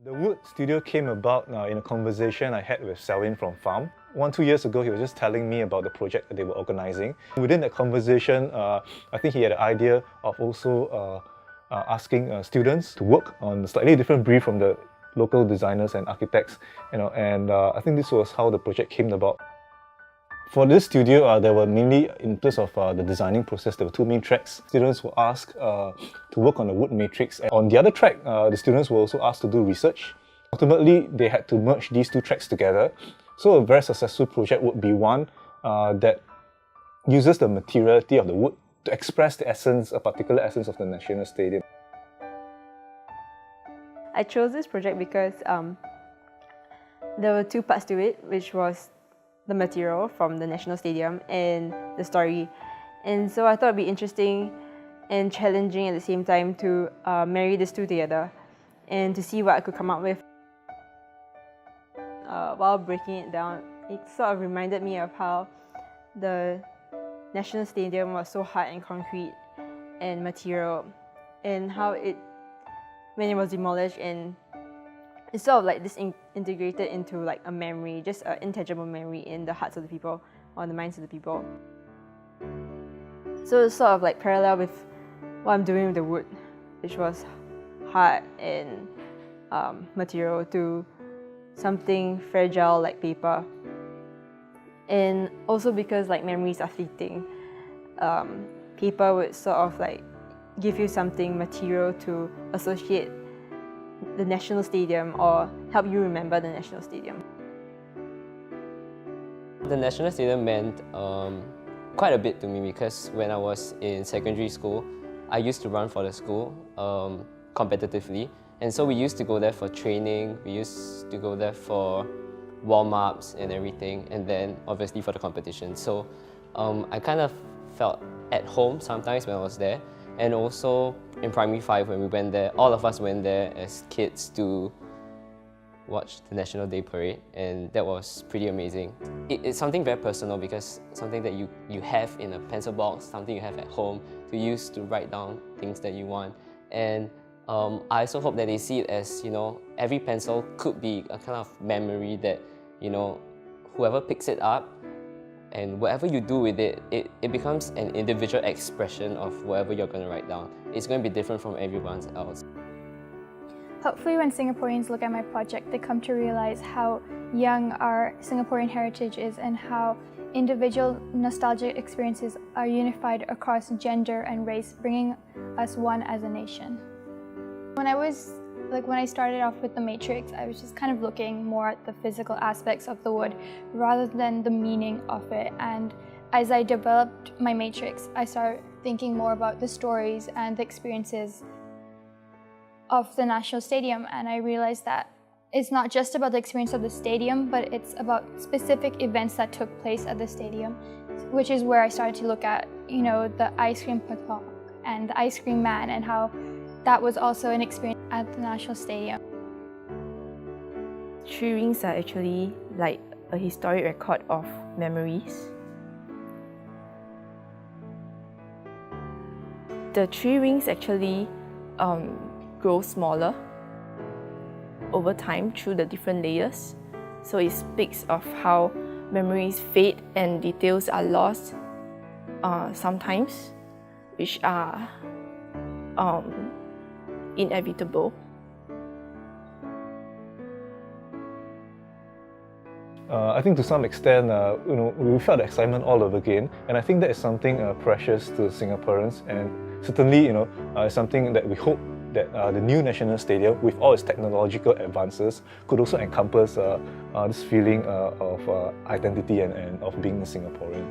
The Wood Studio came about in a conversation I had with Selwyn from Farm. 1-2 years ago, he was just telling me about the project that they were organising. Within that conversation, I think he had an idea of also asking students to work on a slightly different brief from the local designers and architects, and I think this was how the project came about. For this studio, there were mainly, in terms of the designing process, there were two main tracks. Students were asked to work on the wood matrix. And on the other track, the students were also asked to do research. Ultimately, they had to merge these two tracks together. So a very successful project would be one that uses the materiality of the wood to express the essence, a particular essence of the National Stadium. I chose this project because there were two parts to it, which was the material from the National Stadium and the story. And so I thought it'd be interesting and challenging at the same time to marry these two together and to see what I could come up with. While breaking it down, it sort of reminded me of how the National Stadium was so hard and concrete and material, and how when it was demolished, and it's sort of like integrated into like a memory, just an intangible memory in the hearts of the people, or in the minds of the people. So it's sort of like parallel with what I'm doing with the wood, which was hard and material, to something fragile like paper. And also because like memories are fleeting, paper would sort of like give you something material to associate the National Stadium or help you remember the National Stadium. The National Stadium meant quite a bit to me because when I was in secondary school, I used to run for the school competitively. And so we used to go there for training, we used to go there for warm-ups and everything, and then obviously for the competition. So I kind of felt at home sometimes when I was there. And also in Primary 5 when we went there, all of us went there as kids to watch the National Day Parade, and that was pretty amazing. It's something very personal because something that you have in a pencil box, something you have at home to use to write down things that you want. And I also hope that they see it as, every pencil could be a kind of memory that, whoever picks it up and whatever you do with it, it becomes an individual expression of whatever you're going to write down. It's going to be different from everyone else. Hopefully when Singaporeans look at my project, they come to realize how young our Singaporean heritage is and how individual nostalgic experiences are unified across gender and race, bringing us one as a nation. When I started off with the matrix, I was just kind of looking more at the physical aspects of the wood rather than the meaning of it. And as I developed my matrix, I started thinking more about the stories and the experiences of the National Stadium. And I realized that it's not just about the experience of the stadium, but it's about specific events that took place at the stadium, which is where I started to look at, the ice cream patong and the ice cream man, and how that was also an experience at the National Stadium. Three rings are actually like a historic record of memories. The tree rings actually grow smaller over time through the different layers. So it speaks of how memories fade and details are lost sometimes, which are inevitable. I think to some extent, we felt the excitement all over again, and I think that is something precious to Singaporeans, and certainly, something that we hope that the new National Stadium, with all its technological advances, could also encompass this feeling of identity and of being a Singaporean.